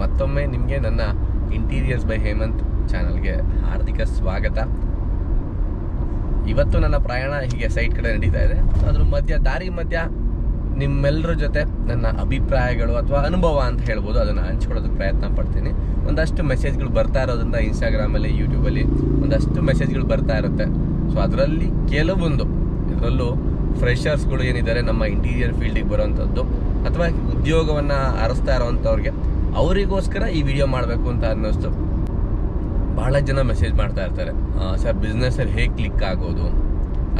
ಮತ್ತೊಮ್ಮೆ ನಿಮಗೆ ನನ್ನ ಇಂಟೀರಿಯರ್ಸ್ ಬೈ ಹೇಮಂತ್ ಚಾನಲ್ಗೆ ಹಾರ್ದಿಕ ಸ್ವಾಗತ. ಇವತ್ತು ನನ್ನ ಪ್ರಯಾಣ ಹೀಗೆ ಸೈಟ್ ಕಡೆ ನಡೀತಾ ಇದೆ. ಅದ್ರ ದಾರಿ ಮಧ್ಯ ನಿಮ್ಮೆಲ್ಲರ ಜೊತೆ ನನ್ನ ಅಭಿಪ್ರಾಯಗಳು ಅಥವಾ ಅನುಭವ ಅಂತ ಹೇಳ್ಬೋದು, ಅದನ್ನು ಹಂಚ್ಕೊಳ್ಳೋದಕ್ಕೆ ಪ್ರಯತ್ನ ಪಡ್ತೀನಿ. ಒಂದಷ್ಟು ಮೆಸೇಜ್ಗಳು ಬರ್ತಾ ಇರೋದ್ರಿಂದ ಇನ್ಸ್ಟಾಗ್ರಾಮಲ್ಲಿ, ಯೂಟ್ಯೂಬಲ್ಲಿ ಒಂದಷ್ಟು ಮೆಸೇಜ್ಗಳು ಬರ್ತಾ ಇರುತ್ತೆ. ಸೊ ಅದರಲ್ಲಿ ಕೆಲವೊಂದು, ಇದರಲ್ಲೂ ಫ್ರೆಷರ್ಸ್ಗಳು ಏನಿದ್ದಾರೆ ನಮ್ಮ ಇಂಟೀರಿಯರ್ ಫೀಲ್ಡಿಗೆ ಬರೋವಂಥದ್ದು ಅಥವಾ ಉದ್ಯೋಗವನ್ನು ಅರಸ್ತಾ ಇರೋವಂಥವ್ರಿಗೆ, ಅವರಿಗೋಸ್ಕರ ಈ ವಿಡಿಯೋ ಮಾಡಬೇಕು ಅಂತ ಅನ್ನಿಸ್ತು. ಬಹಳ ಜನ ಮೆಸೇಜ್ ಮಾಡ್ತಾ ಇರ್ತಾರೆ, ಸರ್ ಬಿಸ್ನೆಸ್ಸಲ್ಲಿ ಹೇಗೆ ಕ್ಲಿಕ್ ಆಗೋದು,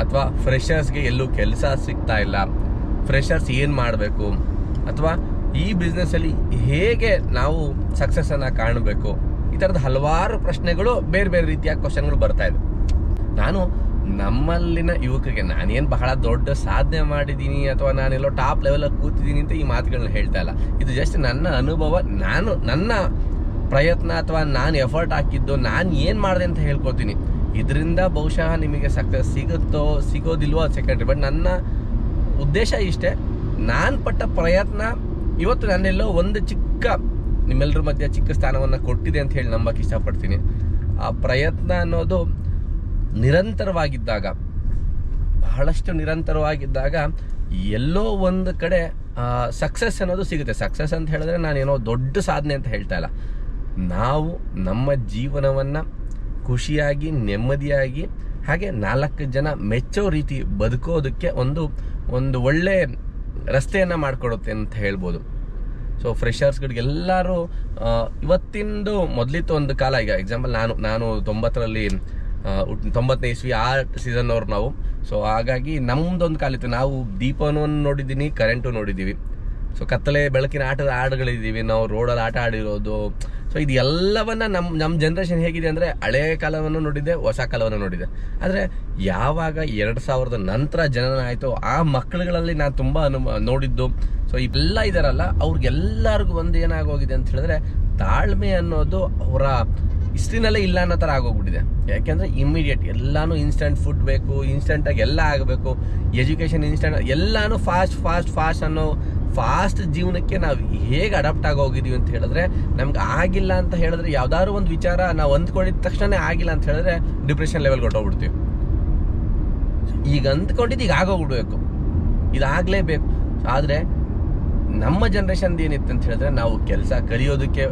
ಅಥವಾ ಫ್ರೆಷರ್ಸ್ಗೆ ಎಲ್ಲೂ ಕೆಲಸ ಸಿಗ್ತಾ ಇಲ್ಲ, ಫ್ರೆಷರ್ಸ್ ಏನು ಮಾಡಬೇಕು, ಅಥವಾ ಈ ಬಿಸ್ನೆಸ್ಸಲ್ಲಿ ಹೇಗೆ ನಾವು ಸಕ್ಸಸ್ಸನ್ನು ಕಾಣಬೇಕು, ಈ ಥರದ ಹಲವಾರು ಪ್ರಶ್ನೆಗಳು, ಬೇರೆ ಬೇರೆ ರೀತಿಯ ಕ್ವಶನ್ಗಳು ಬರ್ತಾ ಇದೆ. ನಾನು ನಮ್ಮಲ್ಲಿನ ಯುವಕರಿಗೆ ನಾನೇನು ಬಹಳ ದೊಡ್ಡ ಸಾಧನೆ ಮಾಡಿದ್ದೀನಿ ಅಥವಾ ನಾನೆಲ್ಲೋ ಟಾಪ್ ಲೆವೆಲಲ್ಲಿ ಕೂತಿದ್ದೀನಿ ಅಂತ ಈ ಮಾತುಗಳನ್ನ ಹೇಳ್ತಾ ಇಲ್ಲ. ಇದು ಜಸ್ಟ್ ನನ್ನ ಅನುಭವ, ನನ್ನ ಪ್ರಯತ್ನ ಅಥವಾ ನಾನು ಎಫರ್ಟ್ ಹಾಕಿದ್ದು, ನಾನು ಏನು ಮಾಡಿದೆ ಅಂತ ಹೇಳ್ಕೊತೀನಿ. ಇದರಿಂದ ಬಹುಶಃ ನಿಮಗೆ ಸಕ್ಸಸ್ ಸಿಗೋದಿಲ್ವೋ ಅದು ಸೆಕೆಂಡ್ರಿ. ಬಟ್ ನನ್ನ ಉದ್ದೇಶ ಇಷ್ಟೇ, ನಾನು ಪಟ್ಟ ಪ್ರಯತ್ನ ಇವತ್ತು ನಾನೆಲ್ಲೋ ಒಂದು ನಿಮ್ಮೆಲ್ಲರ ಮಧ್ಯೆ ಚಿಕ್ಕ ಸ್ಥಾನವನ್ನು ಕೊಟ್ಟಿದೆ ಅಂತ ಹೇಳಿ ನಂಬಕ್ಕೆ ಇಷ್ಟಪಡ್ತೀನಿ. ಆ ಪ್ರಯತ್ನ ಅನ್ನೋದು ನಿರಂತರವಾಗಿದ್ದಾಗ, ಬಹಳಷ್ಟು ನಿರಂತರವಾಗಿದ್ದಾಗ ಎಲ್ಲೋ ಒಂದು ಕಡೆ ಸಕ್ಸಸ್ ಅನ್ನೋದು ಸಿಗುತ್ತೆ. ಸಕ್ಸಸ್ ಅಂತ ಹೇಳಿದ್ರೆ ನಾನೇನೋ ದೊಡ್ಡ ಸಾಧನೆ ಅಂತ ಹೇಳ್ತಾ ಇಲ್ಲ. ನಾವು ನಮ್ಮ ಜೀವನವನ್ನು ಖುಷಿಯಾಗಿ, ನೆಮ್ಮದಿಯಾಗಿ, ಹಾಗೆ 4 ಜನ ಮೆಚ್ಚೋ ರೀತಿ ಬದುಕೋದಕ್ಕೆ ಒಂದು ಒಳ್ಳೆ ರಸ್ತೆಯನ್ನು ಮಾಡಿಕೊಡುತ್ತೆ ಅಂತ ಹೇಳ್ಬೋದು. ಸೊ ಫ್ರೆಷರ್ಸ್ಗಳಿಗೆಲ್ಲರೂ ಇವತ್ತಿಂದು, ಮೊದಲಿತ್ತು ಒಂದು ಕಾಲ, ಈಗ ಎಕ್ಸಾಂಪಲ್ ನಾನು 90ರಲ್ಲಿ 90ನೇ ಇಸ್ವಿ ಆ ಸೀಸನ್ ಅವ್ರು ನಾವು. ಸೊ ಹಾಗಾಗಿ ನಮ್ದೊಂದು ಕಾಲ ಇತ್ತು, ನಾವು ದೀಪನೂ ನೋಡಿದ್ದೀನಿ, ಕರೆಂಟು ನೋಡಿದ್ದೀವಿ. ಸೊ ಕತ್ತಲೆ ಬೆಳಕಿನ ಆಟದ ಹಾಡುಗಳಿದ್ದೀವಿ, ನಾವು ರೋಡಲ್ಲಿ ಆಟ ಆಡಿರೋದು. ಸೊ ಇದು ಎಲ್ಲವನ್ನ ನಮ್ಮ ಜನ್ರೇಷನ್ ಹೇಗಿದೆ ಅಂದರೆ, ಹಳೆ ಕಾಲವನ್ನು ನೋಡಿದೆ, ಹೊಸ ಕಾಲವನ್ನು ನೋಡಿದೆ. ಆದರೆ ಯಾವಾಗ 2000 ನಂತರ ಜನನ ಆಯಿತು, ಆ ಮಕ್ಕಳುಗಳಲ್ಲಿ ನಾನು ತುಂಬ ನೋಡಿದ್ದು. ಸೊ ಇವೆಲ್ಲ ಇದಾರಲ್ಲ, ಅವ್ರಿಗೆಲ್ಲರಿಗೂ ಒಂದು ಏನಾಗೋಗಿದೆ ಅಂತ ಹೇಳಿದ್ರೆ, ತಾಳ್ಮೆ ಅನ್ನೋದು ಅವರ ಹಿಸ್ಟ್ರಿನಲ್ಲೇ ಇಲ್ಲ ಅನ್ನೋ ಥರ ಆಗೋಗ್ಬಿಟ್ಟಿದೆ. ಯಾಕೆಂದರೆ ಇಮ್ಮಿಡಿಯೇಟ್ ಎಲ್ಲಾನು ಇನ್ಸ್ಟಂಟ್ ಫುಡ್ ಬೇಕು, ಇನ್ಸ್ಟಂಟಾಗಿ ಎಲ್ಲ ಆಗಬೇಕು, ಎಜುಕೇಷನ್ ಇನ್ಸ್ಟಂಟ್, ಎಲ್ಲಾನು ಫಾಸ್ಟ್ ಅನ್ನೋ ಫಾಸ್ಟ್ ಜೀವನಕ್ಕೆ ನಾವು ಹೇಗೆ ಅಡಾಪ್ಟ್ ಆಗೋಗಿದ್ದೀವಿ ಅಂತ ಹೇಳಿದ್ರೆ, ನಮ್ಗೆ ಆಗಿಲ್ಲ ಅಂತ ಹೇಳಿದ್ರೆ, ಯಾವ್ದಾದ್ರು ಒಂದು ವಿಚಾರ ನಾವು ಅಂದ್ಕೊಂಡಿದ್ದ ತಕ್ಷಣ ಆಗಿಲ್ಲ ಅಂತ ಹೇಳಿದ್ರೆ ಡಿಪ್ರೆಷನ್ ಲೆವೆಲ್ಗೆ ಹೊಟ್ಟೋಗ್ಬಿಡ್ತೀವಿ. ಈಗ ಅಂದ್ಕೊಂಡಿದ್ದು ಈಗ ಆಗೋಗ್ಬಿಡ್ಬೇಕು, ಇದಾಗಲೇಬೇಕು. ಆದರೆ ನಮ್ಮ ಜನ್ರೇಷನ್ದು ಏನಿತ್ತು ಅಂತ ಹೇಳಿದ್ರೆ, ನಾವು ಕೆಲಸ ಕಲಿಯೋದಕ್ಕೆ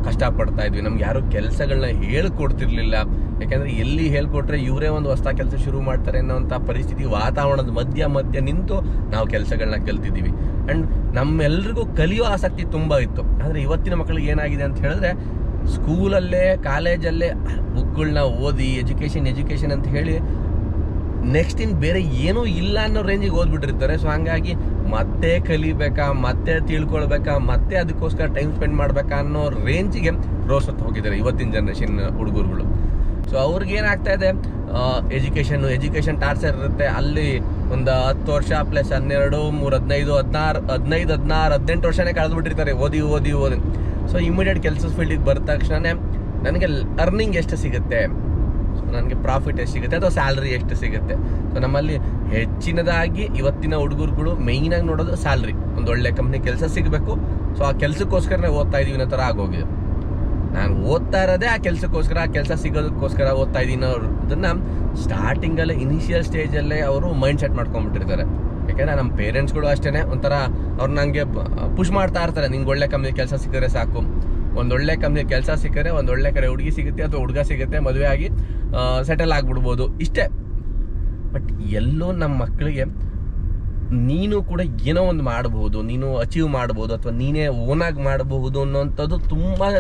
ಕಷ್ಟಪಡ್ತಾ ಇದ್ವಿ. ನಮ್ಗೆ ಯಾರು ಕೆಲಸಗಳನ್ನ ಹೇಳ್ಕೊಡ್ತಿರ್ಲಿಲ್ಲ. ಯಾಕೆಂದರೆ ಎಲ್ಲಿ ಹೇಳ್ಕೊಟ್ರೆ ಇವರೇ ಒಂದು ಹೊಸ ಕೆಲಸ ಶುರು ಮಾಡ್ತಾರೆ ಅನ್ನೋಂಥ ಪರಿಸ್ಥಿತಿ, ವಾತಾವರಣದ ಮಧ್ಯ ನಿಂತು ನಾವು ಕೆಲಸಗಳನ್ನ ಕಲ್ತಿದ್ದೀವಿ. ಆ್ಯಂಡ್ ನಮ್ಮೆಲ್ರಿಗೂ ಕಲಿಯೋ ಆಸಕ್ತಿ ತುಂಬ ಇತ್ತು. ಆದರೆ ಇವತ್ತಿನ ಮಕ್ಕಳಿಗೆ ಏನಾಗಿದೆ ಅಂತ ಹೇಳಿದ್ರೆ, ಸ್ಕೂಲಲ್ಲೇ, ಕಾಲೇಜಲ್ಲೇ ಬುಕ್ಗಳನ್ನ ಓದಿ ಎಜುಕೇಷನ್ ಅಂತ ಹೇಳಿ ನೆಕ್ಸ್ಟ್ ಬೇರೆ ಏನೂ ಇಲ್ಲ ಅನ್ನೋ ರೇಂಜಿಗೆ ಓದ್ಬಿಟ್ಟಿರ್ತಾರೆ. ಸೊ ಹಂಗಾಗಿ ಮತ್ತೆ ಕಲಿಬೇಕಾ, ಮತ್ತೆ ತಿಳ್ಕೊಳ್ಬೇಕಾ, ಮತ್ತೆ ಅದಕ್ಕೋಸ್ಕರ ಟೈಮ್ ಸ್ಪೆಂಡ್ ಮಾಡ್ಬೇಕಾ ಅನ್ನೋ ರೇಂಜಿಗೆ ರೋಸತ್ತು ಹೋಗಿದ್ದಾರೆ ಇವತ್ತಿನ ಜನ್ರೇಷನ್ ಹುಡುಗರುಗಳು. ಸೊ ಅವ್ರಿಗೇನಾಗ್ತಾ ಇದೆ, ಎಜುಕೇಷನ್ ಟಾರ್ಚರ್ ಇರುತ್ತೆ. ಅಲ್ಲಿ ಒಂದು 10 ವರ್ಷ ಪ್ಲಸ್ 12, 3, 15, 16, 18 ವರ್ಷನೇ ಕಳೆದ್ಬಿಟ್ಟಿರ್ತಾರೆ ಓದಿ. ಸೊ ಇಮಿಡಿಯೇಟ್ ಕೆಲಸ ಫೀಲ್ಡಿಗೆ ಬರದ ತಕ್ಷಣ ನನಗೆ ಅರ್ನಿಂಗ್ ಎಷ್ಟು ಸಿಗುತ್ತೆ, ನನಗೆ ಪ್ರಾಫಿಟ್ ಎಷ್ಟು ಸಿಗುತ್ತೆ, ಅಥವಾ ಸ್ಯಾಲ್ರಿ ಎಷ್ಟು ಸಿಗುತ್ತೆ. ಸೊ ನಮ್ಮಲ್ಲಿ ಹೆಚ್ಚಿನದಾಗಿ ಇವತ್ತಿನ ಹುಡುಗರುಗಳು ಮೇಯ್ನಾಗಿ ನೋಡೋದು ಸ್ಯಾಲ್ರಿ. ಒಂದು ಒಳ್ಳೆ ಕಂಪ್ನಿ ಕೆಲಸ ಸಿಗಬೇಕು, ಸೊ ಆ ಕೆಲಸಕ್ಕೋಸ್ಕರನೇ ಓದ್ತಾ ಇದೀವಿ ಅನ್ನೋ ಥರ ಆಗೋಗಿದೆ. ನಾನು ಓದ್ತಾ ಇರೋದೇ ಆ ಕೆಲಸಕ್ಕೋಸ್ಕರ, ಆ ಕೆಲಸ ಸಿಗೋದಕ್ಕೋಸ್ಕರ ಓದ್ತಾ ಇದ್ದೀನಿ ಅನ್ನೋದನ್ನ ಸ್ಟಾರ್ಟಿಂಗಲ್ಲೇ, ಇನಿಷಿಯಲ್ ಸ್ಟೇಜಲ್ಲೇ ಅವರು ಮೈಂಡ್ ಸೆಟ್ ಮಾಡ್ಕೊಂಡ್ಬಿಟ್ಟಿರ್ತಾರೆ. ಯಾಕೆಂದರೆ ನಮ್ಮ ಪೇರೆಂಟ್ಸ್ಗಳು ಅಷ್ಟೇ ಒಂಥರ ಅವ್ರು ನನಗೆ ಪುಷ್ ಮಾಡ್ತಾ ಇರ್ತಾರೆ, ನಿಂಗೆ ಒಳ್ಳೆ ಕಂಪ್ನಿ ಕೆಲಸ ಸಿಕ್ಕರೆ ಸಾಕು, ಒಂದೊಳ್ಳೆ ಕಂಪ್ನಿ ಕೆಲಸ ಸಿಕ್ಕರೆ ಒಂದೊಳ್ಳೆ ಕಡೆ ಹುಡುಗಿ ಸಿಗುತ್ತೆ ಅಥವಾ ಹುಡುಗ ಸಿಗುತ್ತೆ, ಮದುವೆ ಆಗಿ ಸೆಟಲ್ ಆಗಿಬಿಡ್ಬೋದು, ಇಷ್ಟೇ. ಬಟ್ ಎಲ್ಲೋ ನಮ್ಮ ಮಕ್ಕಳಿಗೆ ನೀನು ಕೂಡ ಏನೋ ಒಂದು ಮಾಡಬಹುದು, ನೀನು ಅಚೀವ್ ಮಾಡ್ಬೋದು, ಅಥವಾ ನೀನೇ ಓನಾಗಿ ಮಾಡಬಹುದು ಅನ್ನೋಂಥದ್ದು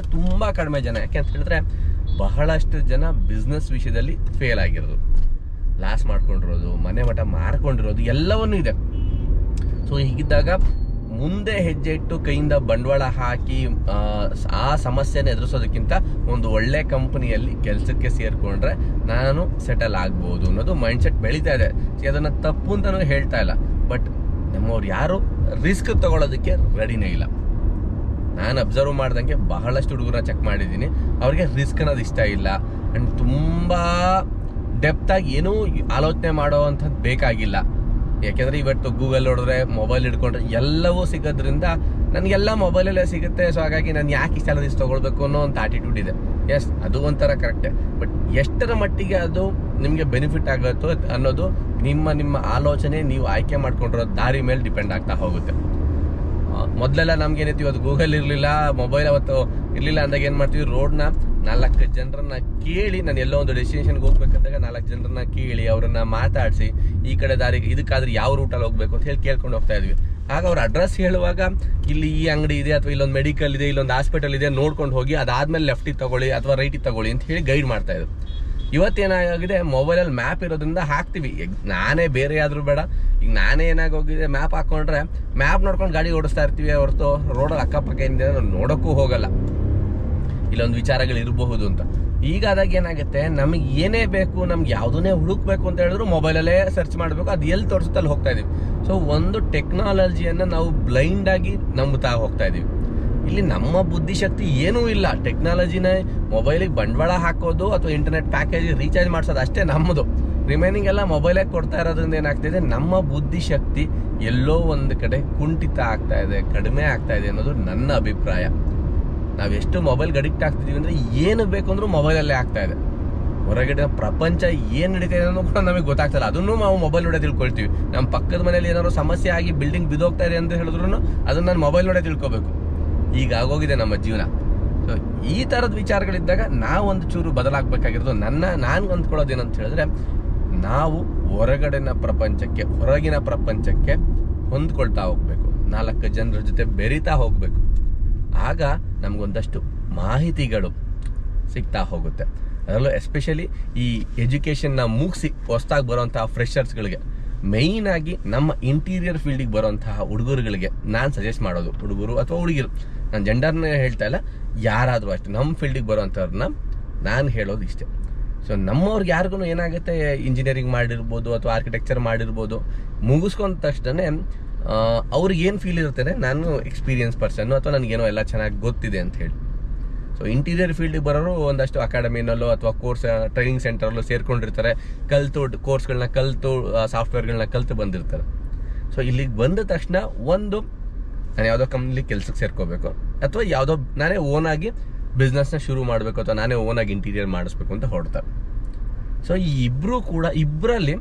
ತುಂಬ ಕಡಿಮೆ ಜನ. ಯಾಕೆ ಅಂತ ಹೇಳಿದ್ರೆ, ಬಹಳಷ್ಟು ಜನ ಬಿಸ್ನೆಸ್ ವಿಷಯದಲ್ಲಿ ಫೇಲ್ ಆಗಿರೋದು, ಲಾಸ್ ಮಾಡ್ಕೊಂಡಿರೋದು, ಮನೆ ಮಠ ಮಾರ್ಕೊಂಡಿರೋದು ಎಲ್ಲವನ್ನೂ ಇದೆ. ಸೊ ಹೀಗಿದ್ದಾಗ ಮುಂದೆ ಹೆಜ್ಜೆ ಇಟ್ಟು ಕೈಯಿಂದ ಬಂಡವಾಳ ಹಾಕಿ ಆ ಸಮಸ್ಯೆನ ಎದುರಿಸೋದಕ್ಕಿಂತ ಒಂದು ಒಳ್ಳೆ ಕಂಪನಿಯಲ್ಲಿ ಕೆಲಸಕ್ಕೆ ಸೇರಿಕೊಂಡ್ರೆ ನಾನು ಸೆಟಲ್ ಆಗ್ಬೋದು ಅನ್ನೋದು ಮೈಂಡ್ಸೆಟ್ ಬೆಳೀತಾ ಇದೆ. ಅದನ್ನು ತಪ್ಪು ಅಂತಲೂ ಹೇಳ್ತಾ ಇಲ್ಲ. ಬಟ್ ನಮ್ಮವ್ರು ಯಾರು ರಿಸ್ಕ್ ತಗೊಳ್ಳೋದಕ್ಕೆ ರೆಡಿನೇ ಇಲ್ಲ. ನಾನು ಅಬ್ಸರ್ವ್ ಮಾಡ್ದಂಗೆ ಬಹಳಷ್ಟು ಹುಡುಗರನ್ನ ಚೆಕ್ ಮಾಡಿದ್ದೀನಿ, ಅವ್ರಿಗೆ ರಿಸ್ಕ್ ಅನ್ನೋದು ಇಷ್ಟ ಇಲ್ಲ. ಆ್ಯಂಡ್ ತುಂಬ ಡೆಪ್ತಾಗಿ ಏನೂ ಆಲೋಚನೆ ಮಾಡೋ ಅಂಥದ್ದು ಬೇಕಾಗಿಲ್ಲ. ಯಾಕೆಂದರೆ ಇವತ್ತು ಗೂಗಲ್ ನೋಡಿದ್ರೆ, ಮೊಬೈಲ್ ಹಿಡ್ಕೊಂಡ್ರೆ ಎಲ್ಲವೂ ಸಿಗೋದ್ರಿಂದ ನನಗೆಲ್ಲ ಮೊಬೈಲಲ್ಲೇ ಸಿಗುತ್ತೆ. ಸೊ ಹಾಗಾಗಿ ನಾನು ಯಾಕೆ ಇಷ್ಟೆಲ್ಲ ದಿವಸ ತೊಗೊಳ್ಬೇಕು ಅನ್ನೋ ಒಂದು ಆಟಿಟ್ಯೂಡ್ ಇದೆ. ಎಸ್, ಅದು ಒಂಥರ ಕರೆಕ್ಟೇ. ಬಟ್ ಎಷ್ಟರ ಮಟ್ಟಿಗೆ ಅದು ನಿಮಗೆ ಬೆನಿಫಿಟ್ ಆಗುತ್ತೋ ಅನ್ನೋದು ನಿಮ್ಮ ಆಲೋಚನೆ, ನೀವು ಆಯ್ಕೆ ಮಾಡ್ಕೊಂಡಿರೋ ದಾರಿ ಮೇಲೆ ಡಿಪೆಂಡ್ ಆಗ್ತಾ ಹೋಗುತ್ತೆ. ಮೊದಲೆಲ್ಲ ನಮ್ಗೇನೈತಿ, ಇವತ್ತು ಗೂಗಲ್ ಇರಲಿಲ್ಲ, ಮೊಬೈಲ್ ಅವತ್ತು ಇರಲಿಲ್ಲ ಅಂದಾಗ ಏನು ಮಾಡ್ತೀವಿ, ರೋಡ್ನ 4 ಜನರನ್ನ ಕೇಳಿ, ನಾನು ಎಲ್ಲೋ ಒಂದು ಡೆಸ್ಟಿನೇಷನ್ಗೆ ಹೋಗ್ಬೇಕಂದಾಗ 4 ಜನರನ್ನ ಕೇಳಿ ಅವರನ್ನ ಮಾತಾಡಿಸಿ ಈ ಕಡೆ ದಾರಿಗೆ ಇದಕ್ಕಾದ್ರೆ ಯಾವ ರೂಟಲ್ಲಿ ಹೋಗ್ಬೇಕು ಅಂತ ಹೇಳಿ ಕೇಳ್ಕೊಂಡು ಹೋಗ್ತಾ ಇದ್ವಿ. ಆಗ ಅವ್ರ ಅಡ್ರೆಸ್ ಹೇಳುವಾಗ ಇಲ್ಲಿ ಈ ಅಂಗಡಿ ಇದೆ ಅಥವಾ ಇಲ್ಲೊಂದು ಮೆಡಿಕಲ್ ಇದೆ, ಇಲ್ಲೊಂದು ಹಾಸ್ಪಿಟಲ್ ಇದೆ, ನೋಡ್ಕೊಂಡು ಹೋಗಿ ಅದಾದ್ಮೇಲೆ ಲೆಫ್ಟಿಗೆ ತಗೊಳ್ಳಿ ಅಥವಾ ರೈಟಿಗೆ ತಗೊಳ್ಳಿ ಅಂತ ಹೇಳಿ ಗೈಡ್ ಮಾಡ್ತಾ ಇದ್ರು. ಇವತ್ತೇನಾಗಿದೆ, ಮೊಬೈಲಲ್ಲಿ ಮ್ಯಾಪ್ ಇರೋದ್ರಿಂದ ಹಾಕ್ತೀವಿ. ನಾನೇ ಬೇರೆ ಆದ್ರೂ ಬೇಡ, ಈಗ ನಾನೇ ಏನಾಗೋಗಿದೆ, ಮ್ಯಾಪ್ ಹಾಕೊಂಡ್ರೆ ಮ್ಯಾಪ್ ನೋಡ್ಕೊಂಡು ಗಾಡಿ ಓಡಿಸ್ತಾ ಇರ್ತೀವಿ ಹೊರತು ರೋಡಲ್ಲಿ ಅಕ್ಕಪಕ್ಕ ಏನಿದೆ ನೋಡೋಕ್ಕೂ ಹೋಗಲ್ಲ, ಇಲ್ಲೊಂದು ವಿಚಾರಗಳು ಇರಬಹುದು ಅಂತ. ಈಗ ಆದಾಗ ಏನಾಗುತ್ತೆ, ನಮಗೆ ಏನೇ ಬೇಕು, ನಮ್ಗೆ ಯಾವುದನ್ನೇ ಹುಡುಕ್ಬೇಕು ಅಂತ ಹೇಳಿದ್ರು ಮೊಬೈಲಲ್ಲೇ ಸರ್ಚ್ ಮಾಡಬೇಕು, ಅದು ಎಲ್ಲಿ ತೋರಿಸುತ್ತೆ ಅಲ್ಲಿ ಹೋಗ್ತಾ ಇದೀವಿ. ಸೊ ಒಂದು ಟೆಕ್ನಾಲಜಿಯನ್ನು ನಾವು ಬ್ಲೈಂಡ್ ಆಗಿ ನಂಬುತ್ತಾ ಹೋಗ್ತಾ ಇದೀವಿ. ಇಲ್ಲಿ ನಮ್ಮ ಬುದ್ಧಿಶಕ್ತಿ ಏನೂ ಇಲ್ಲ. ಟೆಕ್ನಾಲಜಿನ ಮೊಬೈಲಿಗೆ ಬಂಡವಾಳ ಹಾಕೋದು ಅಥವಾ ಇಂಟರ್ನೆಟ್ ಪ್ಯಾಕೇಜ್ ರೀಚಾರ್ಜ್ ಮಾಡಿಸೋದು ಅಷ್ಟೇ ನಮ್ಮದು. ರಿಮೈನಿಂಗ್ ಎಲ್ಲ ಮೊಬೈಲೇ ಕೊಡ್ತಾ ಇರೋದ್ರಿಂದ ಏನಾಗ್ತಿದೆ, ನಮ್ಮ ಬುದ್ಧಿಶಕ್ತಿ ಎಲ್ಲೋ ಒಂದು ಕಡೆ ಕುಂಠಿತ ಆಗ್ತಾ ಇದೆ, ಕಡಿಮೆ ಆಗ್ತಾ ಇದೆ ಅನ್ನೋದು ನನ್ನ ಅಭಿಪ್ರಾಯ. ನಾವೆಷ್ಟು ಮೊಬೈಲ್ಗೆ ಅಡಿಕ್ಟ್ ಆಗ್ತಿದೀವಿ ಅಂದರೆ ಏನು ಬೇಕು ಅಂದ್ರೂ ಮೊಬೈಲಲ್ಲೇ ಆಗ್ತಾ ಇದೆ. ಹೊರಗಡೆ ಪ್ರಪಂಚ ಏನು ನಡೀತಾ ಇದೆ ಅನ್ನೋ ಕೂಡ ನಮಗೆ ಗೊತ್ತಾಗ್ತಲ್ಲ, ಅದನ್ನು ನಾವು ಮೊಬೈಲ್ ನೋಡೇ ತಿಳ್ಕೊಳ್ತೀವಿ. ನಮ್ಮ ಪಕ್ಕದ ಮನೇಲಿ ಏನಾದ್ರು ಸಮಸ್ಯೆ ಆಗಿ ಬಿಲ್ಡಿಂಗ್ ಬಿದ್ದೋಗ್ತಾ ಇದೆ ಅಂತ ಹೇಳಿದ್ರು ಅದನ್ನು ನಾನು ಮೊಬೈಲ್ ನೋಡೇ ತಿಳ್ಕೊಬೇಕು. ಈಗ ಆಗೋಗಿದೆ ನಮ್ಮ ಜೀವನ. ಸೊ ಈ ಥರದ ವಿಚಾರಗಳಿದ್ದಾಗ ನಾವೊಂದು ಚೂರು ಬದಲಾಗಬೇಕಾಗಿರೋದು. ನಾನು ಅಂದ್ಕೊಳ್ಳೋದೇನಂತ ಹೇಳಿದ್ರೆ, ನಾವು ಹೊರಗಿನ ಪ್ರಪಂಚಕ್ಕೆ ಹೊಂದ್ಕೊಳ್ತಾ ಹೋಗ್ಬೇಕು, 4 ಜನರ ಜೊತೆ ಬೆರೀತಾ ಹೋಗ್ಬೇಕು. ಆಗ ನಮಗೊಂದಷ್ಟು ಮಾಹಿತಿಗಳು ಸಿಗ್ತಾ ಹೋಗುತ್ತೆ. ಅದರಲ್ಲೂ ಎಸ್ಪೆಷಲಿ ಈ ಎಜುಕೇಷನ್ನ ಮುಗಿಸಿ ಹೊಸದಾಗಿ ಬರುವಂತಹ ಫ್ರೆಷರ್ಸ್ಗಳಿಗೆ, ಮೇಯ್ನ್ ಆಗಿ ನಮ್ಮ ಇಂಟೀರಿಯರ್ ಫೀಲ್ಡಿಗೆ ಬರುವಂತಹ ಹುಡುಗರುಗಳಿಗೆ ನಾನು ಸಜೆಸ್ಟ್ ಮಾಡೋದು, ಹುಡುಗರು ಅಥವಾ ಹುಡುಗಿರು, ನಾನು ಜೆಂಡರ್ನ ಹೇಳ್ತಾ ಇಲ್ಲ, ಯಾರಾದರೂ ಅಷ್ಟೇ ನಮ್ಮ ಫೀಲ್ಡಿಗೆ ಬರುವಂಥವ್ರನ್ನ ನಾನು ಹೇಳೋದು ಇಷ್ಟೇ. ಸೊ ನಮ್ಮವ್ರಿಗೆ ಯಾರಿಗೂ ಏನಾಗುತ್ತೆ, ಇಂಜಿನಿಯರಿಂಗ್ ಮಾಡಿರ್ಬೋದು ಅಥವಾ ಆರ್ಕಿಟೆಕ್ಚರ್ ಮಾಡಿರ್ಬೋದು, ಮುಗಿಸ್ಕೊಂಡ ತಕ್ಷಣ ಅವ್ರಿಗೆ ಏನು ಫೀಲ್ ಇರುತ್ತೆ, ನಾನು ಎಕ್ಸ್ಪೀರಿಯನ್ಸ್ ಪರ್ಸನ್ನು ಅಥವಾ ನನಗೇನೋ ಎಲ್ಲ ಚೆನ್ನಾಗಿ ಗೊತ್ತಿದೆ ಅಂತ ಹೇಳಿ. ಸೊ ಇಂಟೀರಿಯರ್ ಫೀಲ್ಡಿಗೆ ಬರೋರು ಒಂದಷ್ಟು ಅಕಾಡೆಮಿನಲ್ಲೋ ಅಥವಾ ಕೋರ್ಸ್ ಟ್ರೈನಿಂಗ್ ಸೆಂಟರಲ್ಲೋ ಸೇರ್ಕೊಂಡಿರ್ತಾರೆ, ಕೋರ್ಸ್ಗಳನ್ನ ಕಲಿತು ಸಾಫ್ಟ್ವೇರ್ಗಳನ್ನ ಕಲಿತು ಬಂದಿರ್ತಾರೆ. ಸೊ ಇಲ್ಲಿಗೆ ಬಂದ ತಕ್ಷಣ ನಾನು ಯಾವುದೋ ಕಂಪ್ನಿಲಿ ಕೆಲಸಕ್ಕೆ ಸೇರ್ಕೋಬೇಕು ಅಥವಾ ಯಾವುದೋ ನಾನೇ ಓನಾಗಿ ಬಿಸ್ನೆಸ್ನ ಶುರು ಮಾಡಬೇಕು ಅಥವಾ ನಾನೇ ಓನಾಗಿ ಇಂಟೀರಿಯರ್ ಮಾಡಿಸ್ಬೇಕು ಅಂತ ಹೊರಡ್ತಾರೆ. ಸೊ ಈ ಇಬ್ಬರಲ್ಲಿ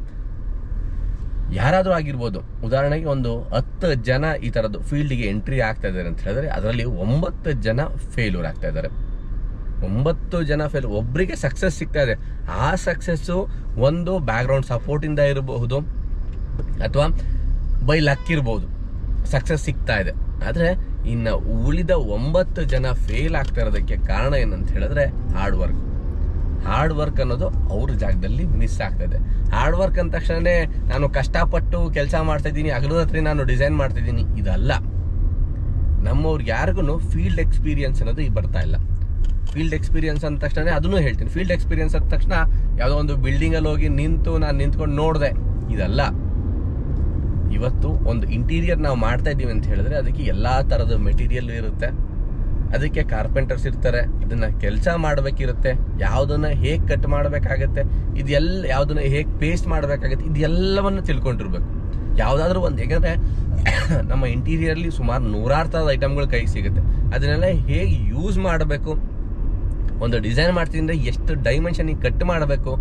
ಯಾರಾದರೂ ಆಗಿರ್ಬೋದು. ಉದಾಹರಣೆಗೆ ಒಂದು 10 ಜನ ಈ ಥರದ್ದು ಫೀಲ್ಡಿಗೆ ಎಂಟ್ರಿ ಆಗ್ತಾ ಇದ್ದಾರೆ ಅಂತ ಹೇಳಿದ್ರೆ ಅದರಲ್ಲಿ 9 ಜನ ಫೇಲ್ಯೂರ್ ಆಗ್ತಾ ಇದ್ದಾರೆ. 9 ಜನ ಒಬ್ಬರಿಗೆ ಸಕ್ಸಸ್ ಸಿಗ್ತಾ ಇದೆ. ಆ ಸಕ್ಸಸ್ಸು ಒಂದು ಬ್ಯಾಕ್ಗ್ರೌಂಡ್ ಸಪೋರ್ಟಿಂದ ಇರಬಹುದು ಅಥವಾ ಬೈ ಲಕ್ ಇರ್ಬೋದು, ಸಕ್ಸಸ್ ಸಿಗ್ತಾ ಇದೆ. ಆದರೆ ಇನ್ನು ಉಳಿದ 9 ಜನ ಫೇಲ್ ಆಗ್ತಾ ಇರೋದಕ್ಕೆ ಕಾರಣ ಏನಂತ ಹೇಳಿದ್ರೆ ಹಾರ್ಡ್ ವರ್ಕ್ ಅನ್ನೋದು ಅವ್ರ ಜಾಗದಲ್ಲಿ ಮಿಸ್ ಆಗ್ತಾ ಇದೆ. ಹಾರ್ಡ್ ವರ್ಕ್ ಅಂದ ತಕ್ಷಣನೇ ನಾನು ಕಷ್ಟಪಟ್ಟು ಕೆಲಸ ಮಾಡ್ತಾ ಇದ್ದೀನಿ, ಹಗಲು ರಾತ್ರಿ ನಾನು ಡಿಸೈನ್ ಮಾಡ್ತಿದ್ದೀನಿ, ಇದಲ್ಲ. ನಮ್ಮವ್ರಿಗೆ ಯಾರಿಗೂ ಫೀಲ್ಡ್ ಎಕ್ಸ್ಪೀರಿಯನ್ಸ್ ಅನ್ನೋದು ಬರ್ತಾ ಇಲ್ಲ. ಫೀಲ್ಡ್ ಎಕ್ಸ್ಪೀರಿಯನ್ಸ್ ಅಂದ ತಕ್ಷಣ ಅದನ್ನು ಹೇಳ್ತೀನಿ. ಫೀಲ್ಡ್ ಎಕ್ಸ್ಪೀರಿಯನ್ಸ್ ಅಂದ ತಕ್ಷಣ ಯಾವುದೋ ಒಂದು ಬಿಲ್ಡಿಂಗಲ್ಲಿ ಹೋಗಿ ನಾನು ನಿಂತ್ಕೊಂಡು ನೋಡಿದೆ, ಇದಲ್ಲ. ಇವತ್ತು ಒಂದು ಇಂಟೀರಿಯರ್ ನಾವು ಮಾಡ್ತಾ ಇದ್ದೀವಿ ಅಂತ ಹೇಳಿದ್ರೆ ಅದಕ್ಕೆ ಎಲ್ಲ ಥರದ ಮೆಟೀರಿಯಲ್ ಇರುತ್ತೆ, ಅದಕ್ಕೆ ಕಾರ್ಪೆಂಟರ್ಸ್ ಇರ್ತಾರೆ, ಅದನ್ನ ಕೆಲಸ ಮಾಡಬೇಕಿರುತ್ತೆ, ಯಾವುದನ್ನ ಹೇಗೆ ಕಟ್ ಮಾಡಬೇಕಾಗತ್ತೆ, ಯಾವುದನ್ನ ಹೇಗೆ ಪೇಸ್ಟ್ ಮಾಡಬೇಕಾಗತ್ತೆ, ಇದೆಲ್ಲವನ್ನು ತಿಳ್ಕೊಂಡಿರ್ಬೇಕು. ಯಾವುದಾದ್ರೂ ಒಂದು, ಯಾಕಂದರೆ ನಮ್ಮ ಇಂಟೀರಿಯರ್ಲಿ ಸುಮಾರು 100 ಥರದ ಐಟಮ್ಗಳು ಕೈಗೆ ಸಿಗುತ್ತೆ. ಅದನ್ನೆಲ್ಲ ಹೇಗೆ ಯೂಸ್ ಮಾಡಬೇಕು, ಒಂದು ಡಿಸೈನ್ ಮಾಡ್ತಿದ್ರೆ ಎಷ್ಟು ಡೈಮೆನ್ಷನಿಗೆ ಕಟ್ ಮಾಡಬೇಕು,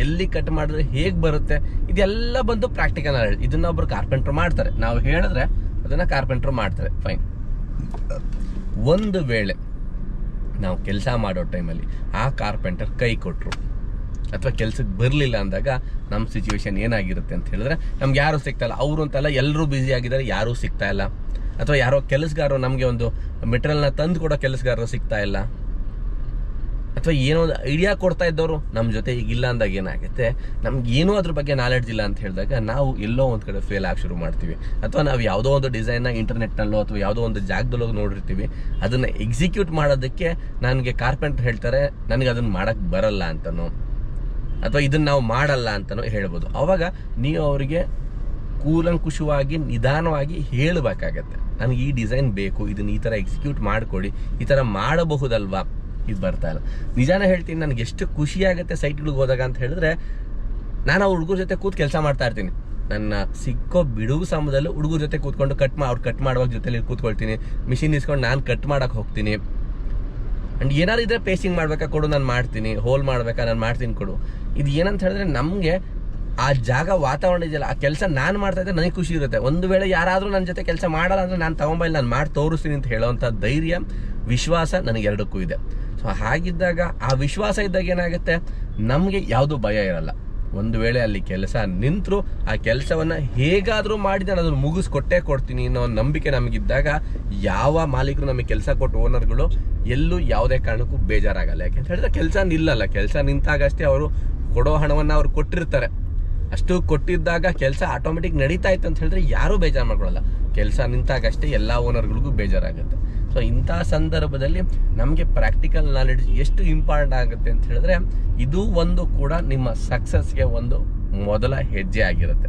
ಎಲ್ಲಿ ಕಟ್ ಮಾಡಿದ್ರೆ ಹೇಗೆ ಬರುತ್ತೆ, ಇದೆಲ್ಲ ಬಂದು ಪ್ರಾಕ್ಟಿಕಲ್ ನಾಲೆಡ್ಜ್. ಇದನ್ನ ಒಬ್ರು ಕಾರ್ಪೆಂಟರ್ ಮಾಡ್ತಾರೆ, ನಾವು ಹೇಳಿದ್ರೆ ಅದನ್ನ ಕಾರ್ಪೆಂಟರ್ ಮಾಡ್ತಾರೆ, ಫೈನ್. ಒಂದು ವೇಳೆ ನಾವು ಕೆಲಸ ಮಾಡೋ ಟೈಮಲ್ಲಿ ಆ ಕಾರ್ಪೆಂಟರ್ ಕೈ ಕೊಟ್ಟರು ಅಥವಾ ಕೆಲ್ಸಕ್ಕೆ ಬರಲಿಲ್ಲ ಅಂದಾಗ ನಮ್ಮ ಸಿಚುವೇಶನ್ ಏನಾಗಿರುತ್ತೆ ಅಂತ ಹೇಳಿದ್ರೆ, ನಮ್ಗೆ ಯಾರೂ ಸಿಗ್ತಾ ಇಲ್ಲ. ಅವರು ಅಂತಲ್ಲ, ಎಲ್ಲರೂ ಬ್ಯುಸಿ ಆಗಿದ್ದಾರೆ, ಯಾರೂ ಸಿಗ್ತಾ ಇಲ್ಲ. ಅಥವಾ ಯಾರೋ ಕೆಲಸಗಾರರು, ನಮಗೆ ಒಂದು ಮೆಟೀರಿಯಲ್ನ ತಂದು ಕೊಡೋ ಕೆಲಸಗಾರರು ಸಿಗ್ತಾ ಇಲ್ಲ. ಅಥವಾ ಏನೋ ಒಂದು ಐಡಿಯಾ ಕೊಡ್ತಾ ಇದ್ದವರು ನಮ್ಮ ಜೊತೆ ಈಗಿಲ್ಲ ಅಂದಾಗ ಏನಾಗುತ್ತೆ, ನಮ್ಗೆ ಏನೂ ಅದ್ರ ಬಗ್ಗೆ ನಾಲೆಡ್ಜ್ ಇಲ್ಲ ಅಂತ ಹೇಳಿದಾಗ ನಾವು ಎಲ್ಲೋ ಒಂದು ಕಡೆ ಫೇಲ್ ಆಗಿ ಶುರು ಮಾಡ್ತೀವಿ. ಅಥವಾ ನಾವು ಯಾವುದೋ ಒಂದು ಡಿಸೈನ್ನ ಇಂಟರ್ನೆಟ್ನಲ್ಲೋ ಅಥವಾ ಯಾವುದೋ ಒಂದು ಜಾಗದಲ್ಲೋ ನೋಡಿರ್ತೀವಿ, ಅದನ್ನು ಎಕ್ಸಿಕ್ಯೂಟ್ ಮಾಡೋದಕ್ಕೆ ನನಗೆ ಕಾರ್ಪೆಂಟರ್ ಹೇಳ್ತಾರೆ ನನಗೆ ಅದನ್ನು ಮಾಡೋಕ್ಕೆ ಬರಲ್ಲ ಅಂತನೋ ಅಥವಾ ಇದನ್ನು ನಾವು ಮಾಡಲ್ಲ ಅಂತನೋ ಹೇಳ್ಬೋದು. ಆವಾಗ ನೀವು ಅವರಿಗೆ ಕೂಲಂಕುಷವಾಗಿ ನಿಧಾನವಾಗಿ ಹೇಳಬೇಕಾಗತ್ತೆ, ನನಗೆ ಈ ಡಿಸೈನ್ ಬೇಕು, ಇದನ್ನು ಈ ಥರ ಎಕ್ಸಿಕ್ಯೂಟ್ ಮಾಡಿಕೊಡಿ, ಈ ಥರ ಮಾಡಬಹುದಲ್ವಾ, ಇದು ಬರ್ತಾ ಇಲ್ಲ. ನಿಜಾನ ಹೇಳ್ತೀನಿ, ನನಗೆ ಎಷ್ಟು ಖುಷಿ ಆಗುತ್ತೆ ಸೈಟ್ಗಳಿಗೆ ಹೋದಾಗ ಅಂತ ಹೇಳಿದ್ರೆ, ನಾನು ಆ ಹುಡುಗರ ಜೊತೆ ಕೂತು ಕೆಲಸ ಮಾಡ್ತಾ ಇರ್ತೀನಿ. ನನ್ನ ಸಿಕ್ಕೋ ಬಿಡುವು ಸಮಯದಲ್ಲೂ ಹುಡುಗರ ಜೊತೆ ಕೂತ್ಕೊಂಡು ಅವ್ರು ಕಟ್ ಮಾಡುವಾಗ ಜೊತೆಲಿ ಕೂತ್ಕೊಳ್ತೀನಿ, ಮಿಷಿನ್ ಇಸ್ಕೊಂಡು ನಾನು ಕಟ್ ಮಾಡಕ್ಕೆ ಹೋಗ್ತೀನಿ. ಆ್ಯಂಡ್ ಏನಾದ್ರು ಇದ್ರೆ ಪೇಸ್ಟಿಂಗ್ ಮಾಡ್ಬೇಕಾ ಕೊಡು, ನಾನು ಮಾಡ್ತೀನಿ. ಹೋಲ್ ಮಾಡ್ಬೇಕಾ ನಾನು ಮಾಡ್ತೀನಿ ಕೊಡು. ಇದು ಏನಂತ ಹೇಳಿದ್ರೆ ನಮಗೆ ಆ ಜಾಗ ವಾತಾವರಣ ಇದೆಯಲ್ಲ, ಆ ಕೆಲಸ ನಾನು ಮಾಡ್ತಾ ಇದ್ದೆ ನನಗೆ ಖುಷಿ ಇರುತ್ತೆ. ಒಂದು ವೇಳೆ ಯಾರಾದರೂ ನನ್ನ ಜೊತೆ ಕೆಲಸ ಮಾಡಲ್ಲ ಅಂದರೆ ನಾನು ತಗೊಂಬಲ್ಲಿ ನಾನು ಮಾಡಿ ತೋರಿಸ್ತೀನಿ ಅಂತ ಹೇಳೋವಂಥ ಧೈರ್ಯ, ವಿಶ್ವಾಸ ನನಗೆ ಎರಡಕ್ಕೂ ಇದೆ. ಸೊ ಹಾಗಿದ್ದಾಗ ಆ ವಿಶ್ವಾಸ ಇದ್ದಾಗ ಏನಾಗುತ್ತೆ, ನಮಗೆ ಯಾವುದೂ ಭಯ ಇರಲ್ಲ. ಒಂದು ವೇಳೆ ಅಲ್ಲಿ ಕೆಲಸ ನಿಂತರೂ ಆ ಕೆಲಸವನ್ನು ಹೇಗಾದರೂ ಮಾಡಿ ನಾನು ಅದನ್ನು ಮುಗಿಸ್ಕೊಟ್ಟೇ ಕೊಡ್ತೀನಿ ಅನ್ನೋ ಒಂದು ನಂಬಿಕೆ ನಮಗಿದ್ದಾಗ ಯಾವ ಮಾಲೀಕರು ನಮಗೆ ಕೆಲಸ ಕೊಟ್ಟು ಓನರ್ಗಳು ಎಲ್ಲೂ ಯಾವುದೇ ಕಾರಣಕ್ಕೂ ಬೇಜಾರಾಗಲ್ಲ. ಯಾಕೆಂತ ಹೇಳಿದ್ರೆ ಕೆಲಸ ನಿಲ್ಲಲ್ಲ. ಕೆಲಸ ನಿಂತಾಗಷ್ಟೇ ಅವರು ಕೊಡೋ ಹಣವನ್ನು ಅವ್ರು ಕೊಟ್ಟಿರ್ತಾರೆ. ಅಷ್ಟು ಕೊಟ್ಟಿದ್ದಾಗ ಕೆಲಸ ಆಟೋಮೆಟಿಕ್ ನಡೀತಾ ಇತ್ತು ಅಂತ ಹೇಳಿದ್ರೆ ಯಾರೂ ಬೇಜಾರು ಮಾಡ್ಕೊಳ್ಳಲ್ಲ. ಕೆಲಸ ನಿಂತಾಗಷ್ಟೇ ಎಲ್ಲ ಓನರ್ಗಳಿಗೂ ಬೇಜಾರಾಗುತ್ತೆ. ಸೊ ಇಂಥ ಸಂದರ್ಭದಲ್ಲಿ ನಮಗೆ ಪ್ರಾಕ್ಟಿಕಲ್ ನಾಲೆಡ್ಜ್ ಎಷ್ಟು ಇಂಪಾರ್ಟೆಂಟ್ ಆಗುತ್ತೆ ಅಂತ ಹೇಳಿದ್ರೆ ಇದು ಒಂದು ಕೂಡ ನಿಮ್ಮ ಸಕ್ಸಸ್ಗೆ ಒಂದು ಮೊದಲ ಹೆಜ್ಜೆ ಆಗಿರುತ್ತೆ.